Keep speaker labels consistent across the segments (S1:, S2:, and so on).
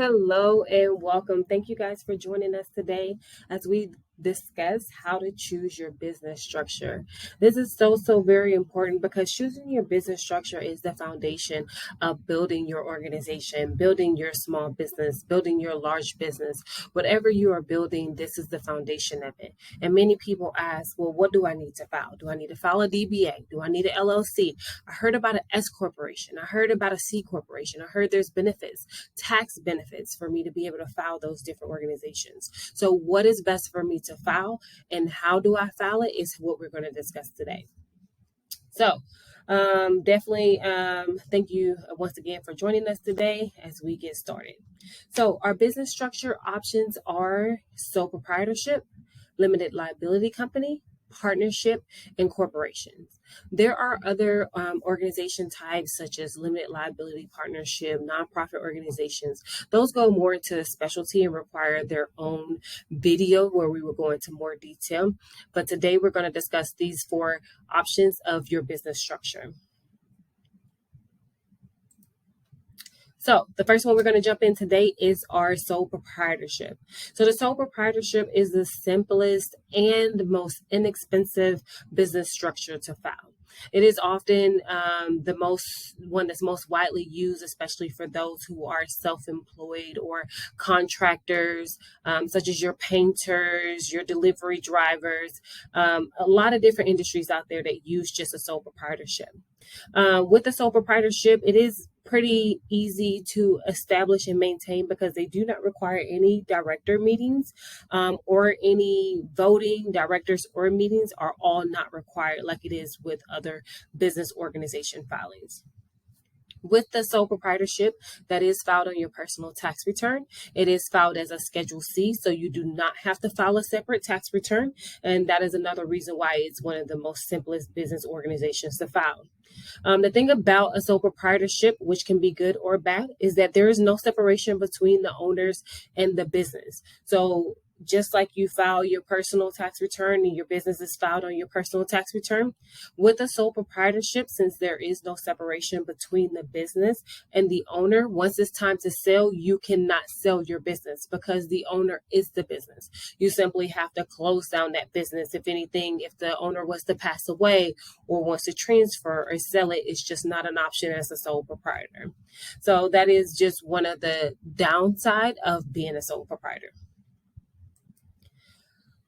S1: Hello and welcome. Thank you guys for joining us today as we discuss how to choose your business structure. This is so very important because choosing your business structure is the foundation of building your organization, building your small business, building your large business. Whatever you are building, this is the foundation of it. And many people ask, well, what do I need to file? Do I need to file a DBA? Do I need an LLC? I heard about an S corporation. I heard about a C corporation. I heard there's benefits, tax benefits for me to be able to file those different organizations. So what is best for me to file and how do I file it is what we're going to discuss today. So definitely thank you once again for joining us today as we get started. So our business structure options are sole proprietorship, limited liability company, partnership, and corporations. There are other organization types such as limited liability partnership, nonprofit organizations. Those go more into specialty and require their own video where we will go into more detail. But today we're going to discuss these 4 options of your business structure. So the first one we're going to jump in today is our sole proprietorship. So the sole proprietorship is the simplest and most inexpensive business structure to file. It is often the one that's most widely used, especially for those who are self-employed or contractors, such as your painters, your delivery drivers, a lot of different industries out there that use just a sole proprietorship. With the sole proprietorship, it is pretty easy to establish and maintain because they do not require any director meetings or any voting. Directors or meetings are all not required like it is with other business organization filings. With the sole proprietorship, that is filed on your personal tax return. It is filed as a Schedule C, so you do not have to file a separate tax return. And that is another reason why it's one of the most simplest business organizations to file. The thing about a sole proprietorship, which can be good or bad, is that there is no separation between the owners and the business. So just like you file your personal tax return and your business is filed on your personal tax return, with a sole proprietorship, since there is no separation between the business and the owner, once it's time to sell, you cannot sell your business because the owner is the business. You simply have to close down that business. If anything, if the owner was to pass away or wants to transfer or sell it, it's just not an option as a sole proprietor. So that is just one of the downside of being a sole proprietor.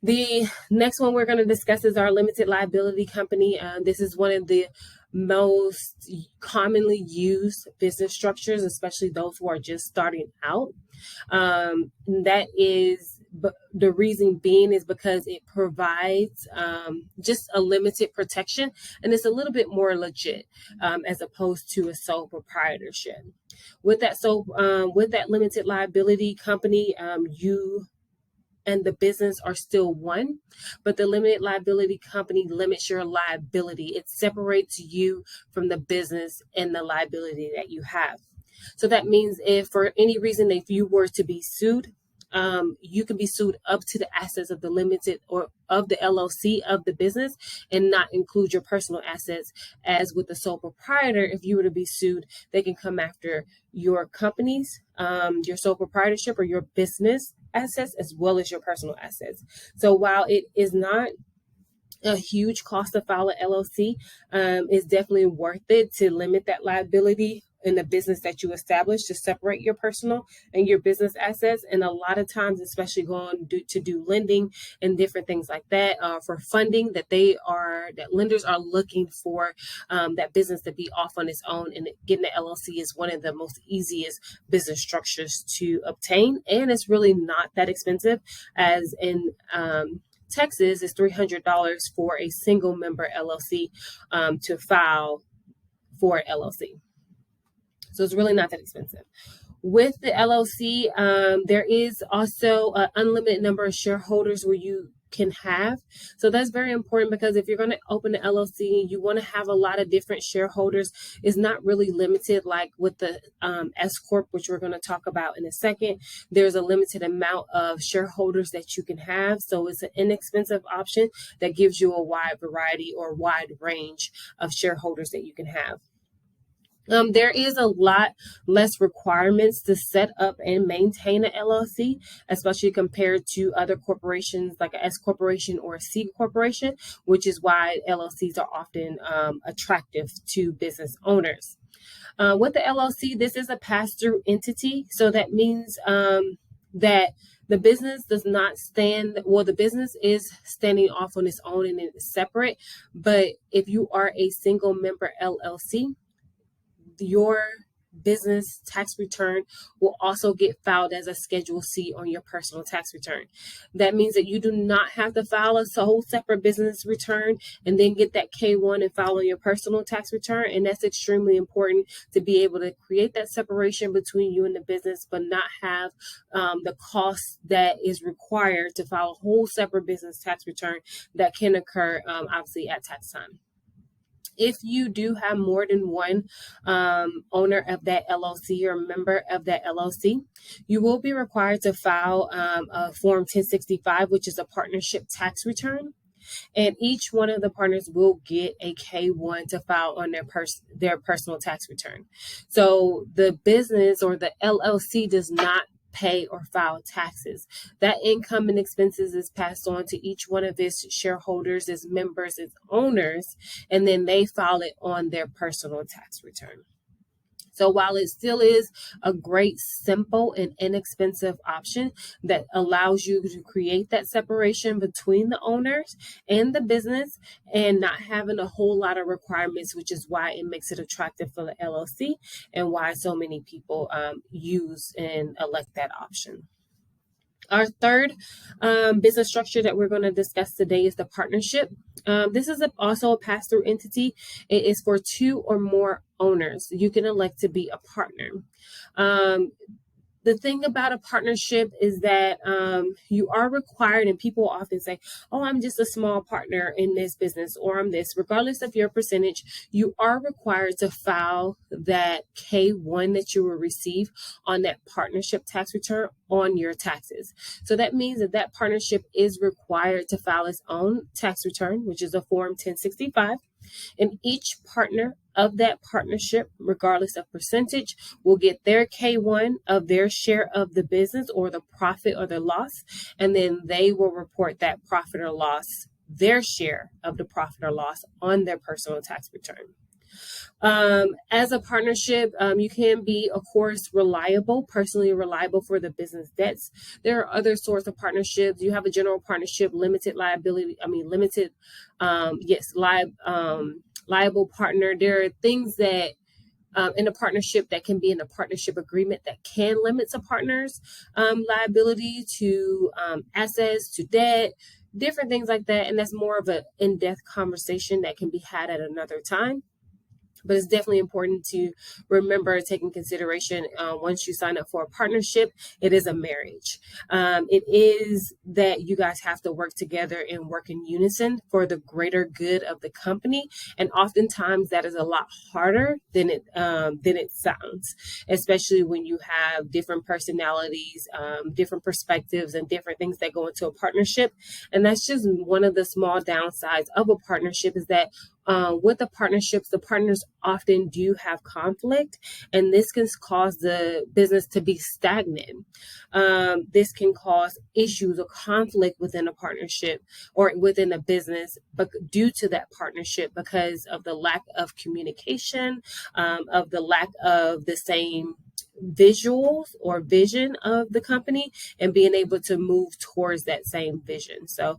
S1: The next one we're going to discuss is our limited liability company. This is one of the most commonly used business structures, especially those who are just starting out. That is, the reason being is because it provides just a limited protection, and it's a little bit more legit as opposed to a sole proprietorship. With that limited liability company, you and the business are still one, but the limited liability company limits your liability. It separates you from the business and the liability that you have. So that means if for any reason, if you were to be sued, you can be sued up to the assets of the limited or of the LLC of the business and not include your personal assets. As with the sole proprietor, if you were to be sued, they can come after your company's, your sole proprietorship or your business assets as well as your personal assets. So while it is not a huge cost to file an LLC, it's definitely worth it to limit that liability in the business that you establish, to separate your personal and your business assets. And a lot of times, especially going to do lending and different things like that, for funding, that lenders are looking for that business to be off on its own, and getting the LLC is one of the most easiest business structures to obtain. And it's really not that expensive, as in Texas is $300 for a single member LLC to file for an LLC. So it's really not that expensive. With the LLC, there is also an unlimited number of shareholders where you can have. So that's very important, because if you're going to open an LLC and you want to have a lot of different shareholders, it's not really limited like with the S Corp, which we're going to talk about in a second. There's a limited amount of shareholders that you can have. So it's an inexpensive option that gives you a wide variety or wide range of shareholders that you can have. There is a lot less requirements to set up and maintain an LLC, especially compared to other corporations like a S corporation or a C corporation, which is why LLCs are often attractive to business owners. With the LLC, this is a pass-through entity, so that means that the business does not stand, well, the business is standing off on its own and it's separate, but if you are a single member LLC, your business tax return will also get filed as a Schedule C on your personal tax return. That means that you do not have to file a whole separate business return and then get that K1 and file on your personal tax return. And that's extremely important to be able to create that separation between you and the business, but not have the cost that is required to file a whole separate business tax return that can occur obviously at tax time. If you do have more than one owner of that LLC or member of that LLC, you will be required to file a Form 1065, which is a partnership tax return. And each one of the partners will get a K1 to file on their personal tax return. So the business or the LLC does not pay or file taxes. That income and expenses is passed on to each one of its shareholders, its members, its owners, and then they file it on their personal tax return. So while it still is a great, simple, and inexpensive option that allows you to create that separation between the owners and the business and not having a whole lot of requirements, which is why it makes it attractive for the LLC and why so many people use and elect that option. Our third business structure that we're going to discuss today is the partnership. This is also a pass-through entity. It is for 2 or more owners. You can elect to be a partner. The thing about a partnership is that you are required, and people often say, oh, I'm just a small partner in this business, or I'm this. Regardless of your percentage, you are required to file that K1 that you will receive on that partnership tax return on your taxes. So that means that that partnership is required to file its own tax return, which is a Form 1065. And each partner of that partnership, regardless of percentage, will get their K1 of their share of the business or the profit or the loss, and then they will report that profit or loss, their share of the profit or loss on their personal tax return. As a partnership, you can be, of course, personally reliable for the business debts. There are other sorts of partnerships. You have a general partnership, liable partner. There are things that in a partnership that can be in a partnership agreement that can limit a partner's liability to assets, to debt, different things like that. And that's more of an in-depth conversation that can be had at another time. But it's definitely important to remember, take in consideration once you sign up for a partnership, it is a marriage. It is that you guys have to work together and work in unison for the greater good of the company. And oftentimes that is a lot harder than it sounds, especially when you have different personalities, different perspectives, and different things that go into a partnership. And that's just one of the small downsides of a partnership, is that with the partnerships, the partners often do have conflict, and this can cause the business to be stagnant. This can cause issues or conflict within a partnership or within a business, but due to that partnership, because of the lack of communication, of the lack of the same visuals or vision of the company, and being able to move towards that same vision. So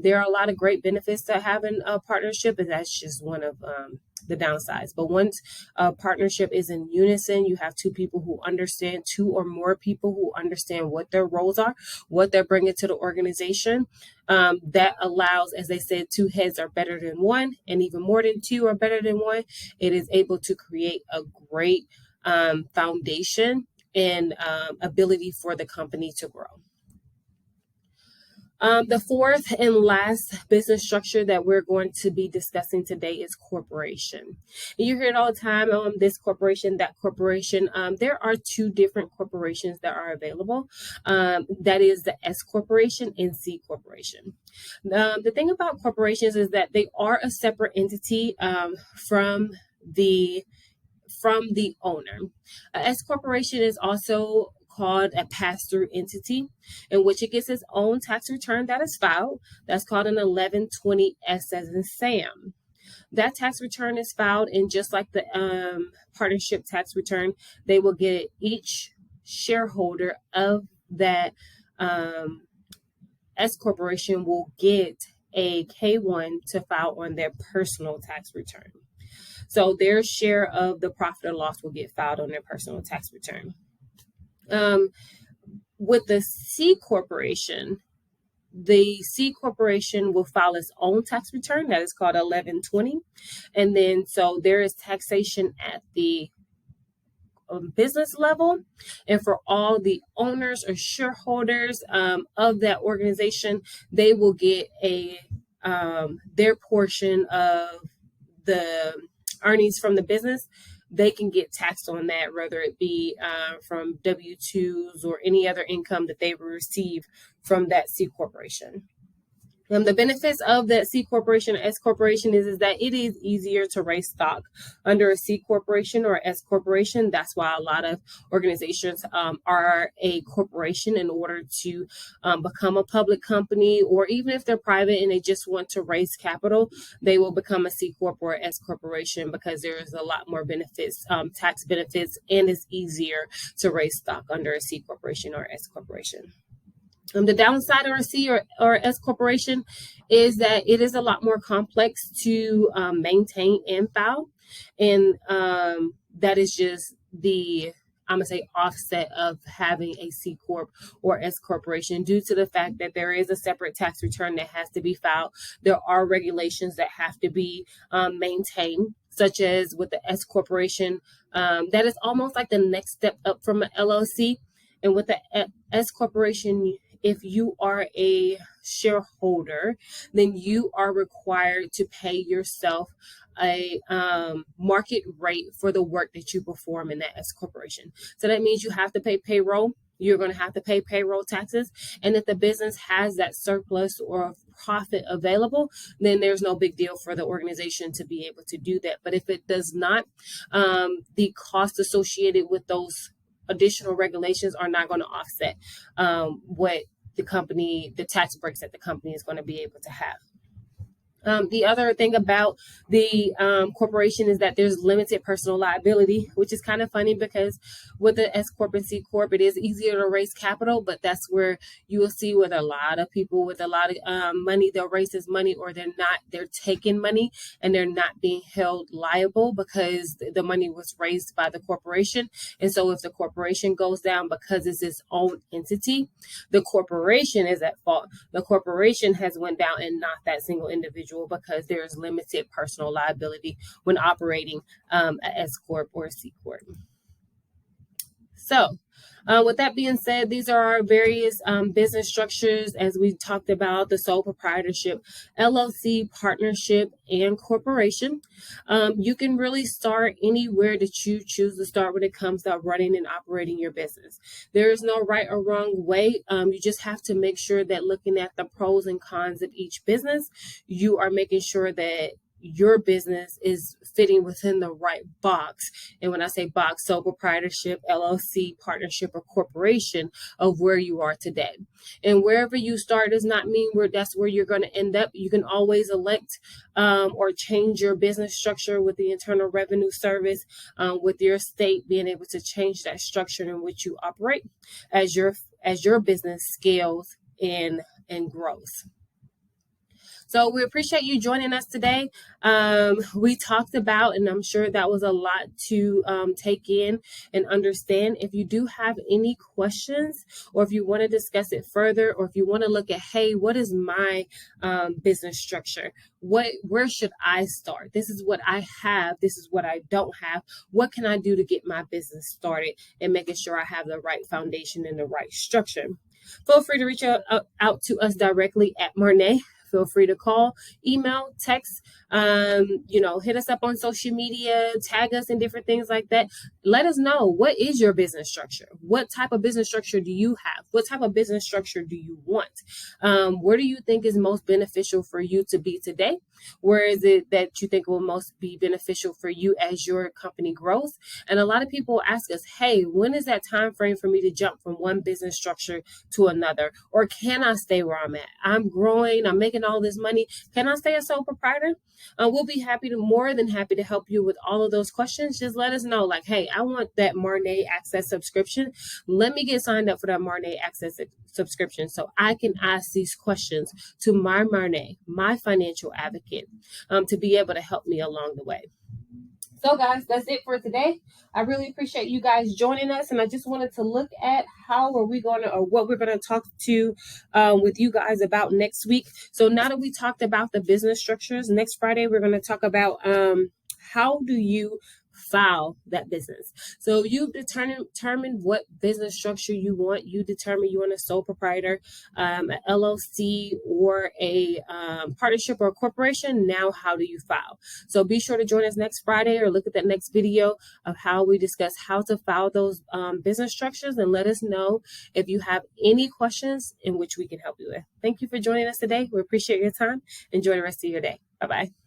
S1: there are a lot of great benefits to having a partnership, and that's just one of the downsides. But once a partnership is in unison, you have 2 people who understand, 2 or more people who understand what their roles are, what they're bringing to the organization. That allows, as they said, 2 heads are better than 1, and even more than 2 are better than 1. It is able to create a great foundation and ability for the company to grow. The fourth and last business structure that we're going to be discussing today is corporation. You hear it all the time, this corporation, that corporation. There are 2 different corporations that are available. That is the S corporation and C corporation. The thing about corporations is that they are a separate entity from the from the owner. A S corporation is also called a pass-through entity, in which it gets its own tax return that is filed. That's called an 1120 S as in Sam. That tax return is filed, and just like the partnership tax return, they will get each shareholder of that S corporation will get a K-1 to file on their personal tax return. So their share of the profit or loss will get filed on their personal tax return. With the C corporation, the C corporation will file its own tax return that is called 1120. And then so there is taxation at the business level, and for all the owners or shareholders of that organization, they will get a their portion of the earnings from the business. They can get taxed on that, whether it be from W-2s or any other income that they receive from that C corporation. The benefits of that C corporation or S corporation is that it is easier to raise stock under a C corporation or S corporation. That's why a lot of organizations are a corporation in order to become a public company, or even if they're private and they just want to raise capital, they will become a C corp or S corporation because there is a lot more benefits, tax benefits, and it's easier to raise stock under a C corporation or S corporation. The downside of a C or S corporation is that it is a lot more complex to maintain and file. And that is just the, I'm going to say, offset of having a C corp or S corporation, due to the fact that there is a separate tax return that has to be filed. There are regulations that have to be maintained, such as with the S corporation. That is almost like the next step up from an LLC. And with the S corporation, if you are a shareholder, then you are required to pay yourself a market rate for the work that you perform in that S corporation. So that means you have to pay payroll. You're going to have to pay payroll taxes. And if the business has that surplus or profit available, then there's no big deal for the organization to be able to do that. But if it does not, the cost associated with those additional regulations are not going to offset what the tax breaks that the company is going to be able to have. The other thing about the corporation is that there's limited personal liability, which is kind of funny because with the S Corp and C Corp, it is easier to raise capital, but that's where you will see with a lot of people with a lot of money, they'll raise this money, or they're taking money and they're not being held liable because the money was raised by the corporation. And so if the corporation goes down because it's its own entity, the corporation is at fault. The corporation has went down and not that single individual, because there's limited personal liability when operating a S Corp or a C Corp. So with that being said, these are our various business structures as we talked about: the sole proprietorship, LLC, partnership, and corporation. You can really start anywhere that you choose to start when it comes to running and operating your business. There is no right or wrong way. You just have to make sure that looking at the pros and cons of each business, you are making sure that your business is fitting within the right box. And when I say box, sole proprietorship, LLC, partnership, or corporation of where you are today. And wherever you start does not mean that's where you're going to end up. You can always elect or change your business structure with the Internal Revenue Service, with your state being able to change that structure in which you operate as your business scales and grows. So we appreciate you joining us today. We talked about, and I'm sure that was a lot to take in and understand. If you do have any questions, or if you want to discuss it further, or if you want to look at, hey, what is my business structure? Where should I start? This is what I have. This is what I don't have. What can I do to get my business started and making sure I have the right foundation and the right structure? Feel free to reach out to us directly at Marnea, feel free to call, email, text, hit us up on social media, tag us in different things like that. Let us know, what is your business structure? What type of business structure do you have? What type of business structure do you want? Where do you think is most beneficial for you to be today? Where is it that you think will most be beneficial for you as your company grows? And a lot of people ask us, hey, when is that time frame for me to jump from one business structure to another? Or can I stay where I'm at? I'm growing, I'm making all this money. Can I stay a sole proprietor? We'll be more than happy to help you with all of those questions. Just let us know, like, hey, I want that Marnea Access subscription. Let me get signed up for that Marnea Access subscription so I can ask these questions to my Marnea, my financial advocate, to be able to help me along the way. So guys, that's it for today. I really appreciate you guys joining us, and I just wanted to look at what we're going to talk to with you guys about next week. So now that we talked about the business structures, next Friday we're going to talk about how do you file that business. So you've determined what business structure you want. You determine you want a sole proprietor, an LLC, or a partnership or a corporation. Now, how do you file? So be sure to join us next Friday, or look at that next video of how we discuss how to file those business structures, and let us know if you have any questions in which we can help you with. Thank you for joining us today. We appreciate your time. Enjoy the rest of your day. Bye-bye.